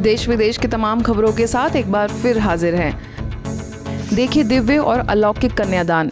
देश विदेश की तमाम खबरों के साथ एक बार फिर हाजिर हैं। देखिए दिव्य और अलौकिक कन्यादान।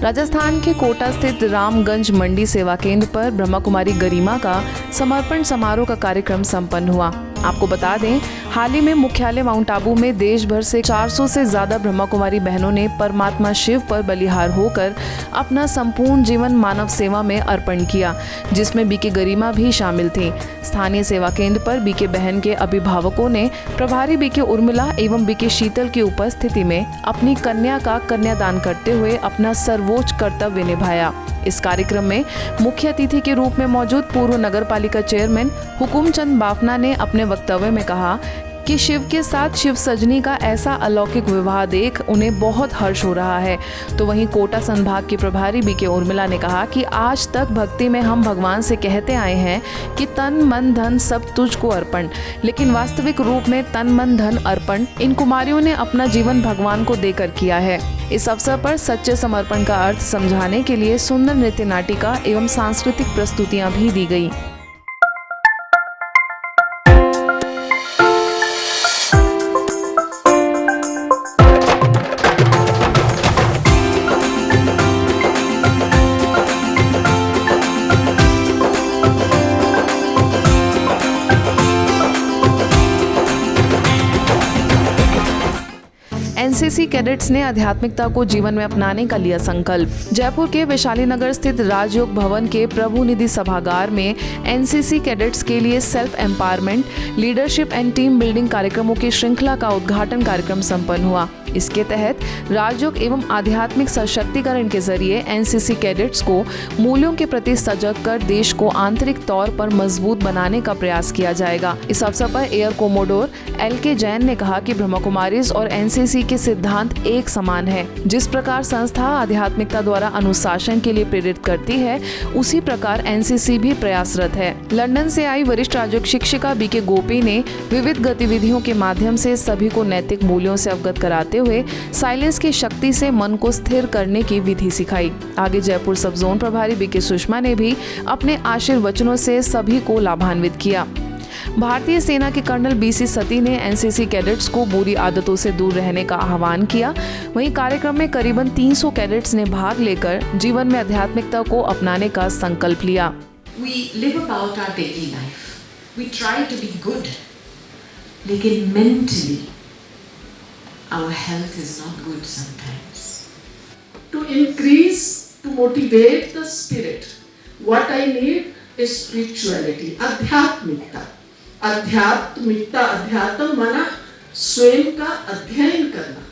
राजस्थान के कोटा स्थित रामगंज मंडी सेवा केंद्र पर ब्रह्मा कुमारी गरिमा का समर्पण समारोह का कार्यक्रम संपन्न हुआ। आपको बता दें, हाल ही में मुख्यालय माउंट आबू में देश भर से 400 से ज्यादा ब्रह्मा कुमारी बहनों ने परमात्मा शिव पर बलिहार होकर अपना संपूर्ण जीवन मानव सेवा में अर्पण किया, जिसमें बीके गरिमा भी शामिल थी। स्थानीय सेवा केंद्र पर बीके बहन के अभिभावकों ने प्रभारी बीके उर्मिला एवं बीके शीतल की उपस्थिति में अपनी कन्या का कन्यादान करते हुए अपना सर्वोच्च कर्तव्य निभाया। इस कार्यक्रम में मुख्य अतिथि के रूप में मौजूद पूर्व नगर पालिका चेयरमैन हुकुमचंद बाफना ने अपने वक्तव्य में कहा कि शिव के साथ शिव सजनी का ऐसा अलौकिक विवाह देख उन्हें बहुत हर्ष हो रहा है। तो वहीं कोटा संभाग के प्रभारी बीके उर्मिला ने कहा कि आज तक भक्ति में हम भगवान से कहते आए हैं कि तन मन धन सब तुझको अर्पण, लेकिन वास्तविक रूप में तन मन धन अर्पण इन कुमारियों ने अपना जीवन भगवान को देकर किया है। इस अवसर पर सच्चे समर्पण का अर्थ समझाने के लिए सुंदर नृत्य नाटिका एवं सांस्कृतिक प्रस्तुतियां भी दी गई। एनसीसी कैडेट्स ने आध्यात्मिकता को जीवन में अपनाने का लिया संकल्प। जयपुर के वैशाली नगर स्थित राजयोग भवन के प्रभु निधि सभागार में एनसीसी कैडेट्स के लिए self empowerment, leadership and team building कार्यक्रमों की श्रृंखला का उद्घाटन कार्यक्रम संपन्न हुआ। इसके तहत राजयोग एवं आध्यात्मिक सशक्तिकरण के जरिए एनसीसी कैडेट्स को मूल्यों के प्रति सजग कर देश को आंतरिक तौर पर मजबूत बनाने का प्रयास किया जाएगा। इस अवसर पर एयर कोमोडोर एलके जैन ने कहा कि ब्रह्मा कुमारीज और एनसीसी के सिद्धांत एक समान है। जिस प्रकार संस्था आध्यात्मिकता द्वारा अनुशासन के लिए प्रेरित करती है, उसी प्रकार एनसीसी भी प्रयासरत है। लंदन से आई वरिष्ठ राजयोग शिक्षिका बीके गोपी ने विविध गतिविधियों के माध्यम से सभी को नैतिक मूल्यों से अवगत कराते हुए साइलेंस की शक्ति से मन को स्थिर करने की विधि सिखाई। आगे जयपुर सब जोन प्रभारी बीके सुषमा ने भी अपने आशीर्वचनों से सभी को लाभान्वित किया। भारतीय सेना के कर्नल बीसी सती ने एनसीसी कैडेट्स को बुरी आदतों से दूर रहने का आह्वान किया। वहीं कार्यक्रम में करीबन 300 कैडेट्स ने भाग लेकर जीवन में आध्यात्मिकता को अपनाने का संकल्प लिया। We live about our daily life. We try to be good, लेकिन mentally our health is not good sometimes. To increase, to motivate the spirit, what I need is spirituality, आध्यात्मिकता। आध्यात्मिकता, अध्यात्म माना स्वयं का अध्ययन करना।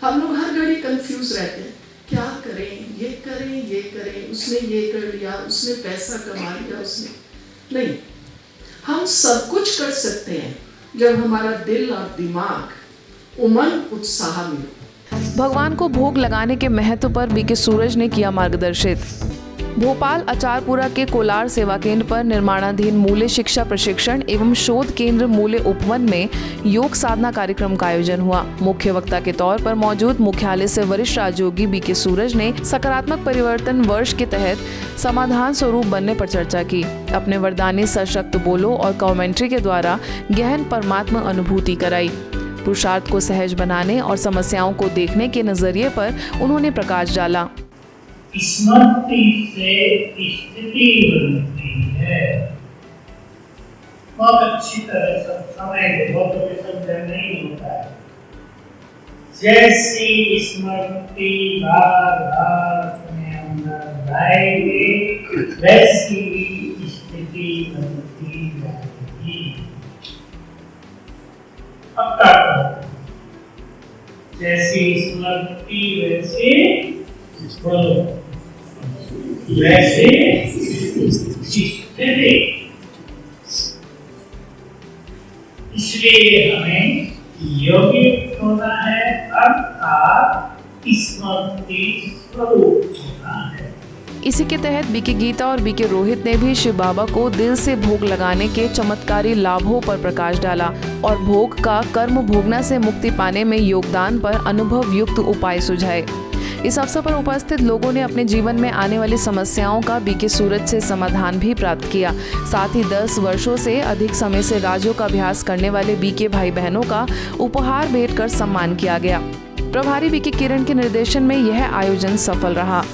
हम लोग हर घड़ी कंफ्यूज रहते हैं, क्या करें, ये करें, ये करें, उसने ये कर लिया, उसने पैसा कमा लिया, उसने नहीं। हम सब कुछ कर सकते हैं जब हमारा दिल और दिमाग उमंग उत्साह मिले। भगवान को भोग लगाने के महत्व पर बीके सूरज ने किया मार्गदर्शित। भोपाल अचारपुरा के कोलार सेवा केंद्र पर निर्माणाधीन मूल्य शिक्षा प्रशिक्षण एवं शोध केंद्र मूल्य उपवन में योग साधना कार्यक्रम का आयोजन हुआ। मुख्य वक्ता के तौर पर मौजूद मुख्यालय से वरिष्ठ राजयोगी बीके सूरज ने सकारात्मक परिवर्तन वर्ष के तहत समाधान स्वरूप बनने पर चर्चा की। अपने वरदानी सशक्त बोलो और कमेंट्री के द्वारा गहन परमात्मा अनुभूति कराई। पुरुषार्थ को सहज बनाने और समस्याओं को देखने के नजरिए पर उन्होंने प्रकाश डाला। स्मृति से स्थिति बनती है। बहुत अच्छी तरह सब समय बहुत समझ नहीं होता है। जैसी स्मृति बार बार अपने अंदर लाएंगे, वैसी स्थिति बनती जाएगी। पक्का जैसी स्मृति वैसे बोलो, वैसे स्थिति। इसलिए हमें योगिक होना है, अर्थात स्मृति स्वरूप होना है। इसी के तहत बीके गीता और बीके रोहित ने भी शिव बाबा को दिल से भोग लगाने के चमत्कारी लाभों पर प्रकाश डाला और भोग का कर्म भोगना से मुक्ति पाने में योगदान पर अनुभव युक्त उपाय सुझाए। इस अवसर पर उपस्थित लोगों ने अपने जीवन में आने वाली समस्याओं का बीके सूरज से समाधान भी प्राप्त किया। साथ ही 10 वर्षों से अधिक समय से राजयोग का अभ्यास करने वाले बीके भाई बहनों का उपहार भेंट कर सम्मान किया गया। प्रभारी बीके किरण के निर्देशन में यह आयोजन सफल रहा।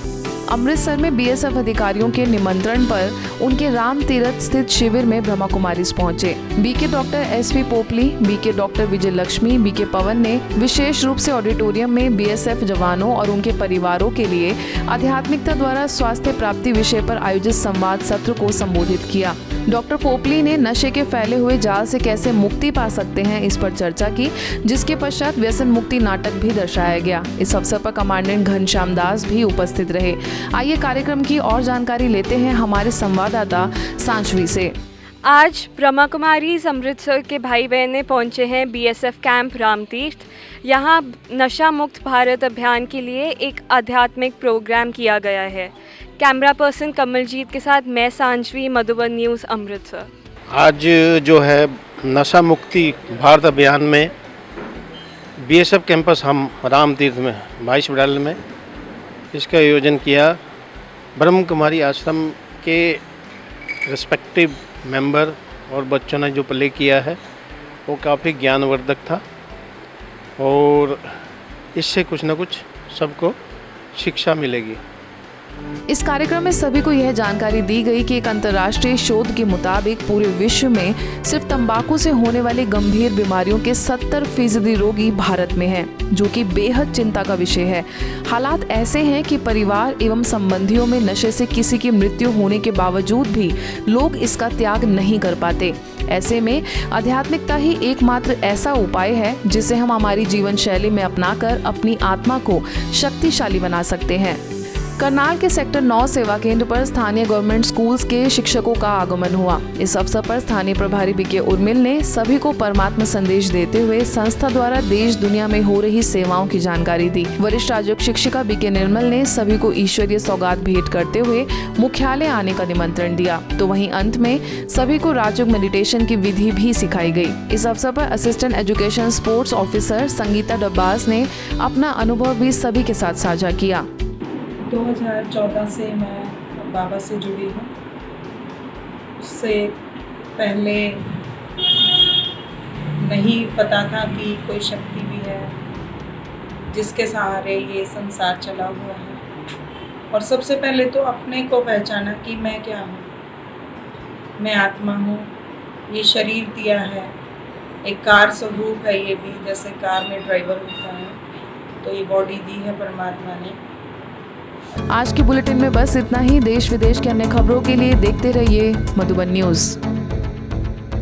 अमृतसर में बीएसएफ अधिकारियों के निमंत्रण पर उनके राम तीरथ स्थित शिविर में ब्रह्मा कुमारीज पहुंचे। BK doctor SP Popli, BK doctor Vijay Lakshmi, BK Pavan ने विशेष रूप से ऑडिटोरियम में बीएसएफ जवानों और उनके परिवारों के लिए आध्यात्मिकता द्वारा स्वास्थ्य प्राप्ति विषय पर आयोजित संवाद सत्र को संबोधित किया। डॉक्टर पोपली ने नशे के फैले हुए जाल से कैसे मुक्ति पा सकते हैं इस पर चर्चा की, जिसके पश्चात व्यसन मुक्ति नाटक भी दर्शाया गया। इस अवसर पर कमांडेंट घनश्याम दास भी उपस्थित रहे। आइए कार्यक्रम की और जानकारी लेते हैं हमारे संवाददाता सांचवी से। आज ब्रह्मा कुमारीज अमृतसर के भाई बहनें पहुंचे हैं बीएसएफ कैंप रामतीर्थ। यहाँ नशा मुक्त भारत अभियान के लिए एक आध्यात्मिक प्रोग्राम किया गया है। कैमरा पर्सन कमलजीत के साथ मैं सांचवी, मधुबन न्यूज़ अमृतसर। आज जो है नशा मुक्ति भारत अभियान में बीएसएफ कैंपस हम रामतीर्थ में वाइस विद्यालय में इसका आयोजन किया। ब्रह्म कुमारी आश्रम के रिस्पेक्टिव मेंबर और बच्चों ने जो प्ले किया है वो काफ़ी ज्ञानवर्धक था और इससे कुछ न कुछ सबको शिक्षा मिलेगी। इस कार्यक्रम में सभी को यह जानकारी दी गई कि एक अंतर्राष्ट्रीय शोध के मुताबिक पूरे विश्व में सिर्फ तंबाकू से होने वाली गंभीर बीमारियों के 70% रोगी भारत में हैं, जो कि बेहद चिंता का विषय है। हालात ऐसे हैं कि परिवार एवं संबंधियों में नशे से किसी की मृत्यु होने के बावजूद भी लोग इसका त्याग नहीं कर पाते। ऐसे में आध्यात्मिकता ही एकमात्र ऐसा उपाय है जिसे हम हमारी जीवन शैली में अपनाकर अपनी आत्मा को शक्तिशाली बना सकते हैं। करनाल के सेक्टर 9 सेवा केंद्र पर स्थानीय गवर्नमेंट स्कूल्स के शिक्षकों का आगमन हुआ। इस अवसर पर स्थानीय प्रभारी बीके उर्मिल ने सभी को परमात्मा संदेश देते हुए संस्था द्वारा देश दुनिया में हो रही सेवाओं की जानकारी दी। वरिष्ठ राजयोग शिक्षिका बीके निर्मल ने सभी को ईश्वरीय सौगात भेंट करते हुए मुख्यालय आने का निमंत्रण दिया। तो वहीं अंत में सभी को राजयोग मेडिटेशन की विधि भी सिखाई गई। इस अवसर पर assistant education sports officer Sangeeta Dabas ने अपना अनुभव भी सभी के साथ साझा किया। 2014 से मैं बाबा से जुड़ी हूँ। उससे पहले नहीं पता था कि कोई शक्ति भी है जिसके सहारे ये संसार चला हुआ है। और सबसे पहले तो अपने को पहचाना कि मैं क्या हूँ। मैं आत्मा हूँ, ये शरीर दिया है, एक कार स्वरूप है ये भी, जैसे कार में ड्राइवर होता है, तो ये बॉडी दी है परमात्मा ने। आज के बुलेटिन में बस इतना ही। देश विदेश की अन्य खबरों के लिए देखते रहिए मधुबन न्यूज़।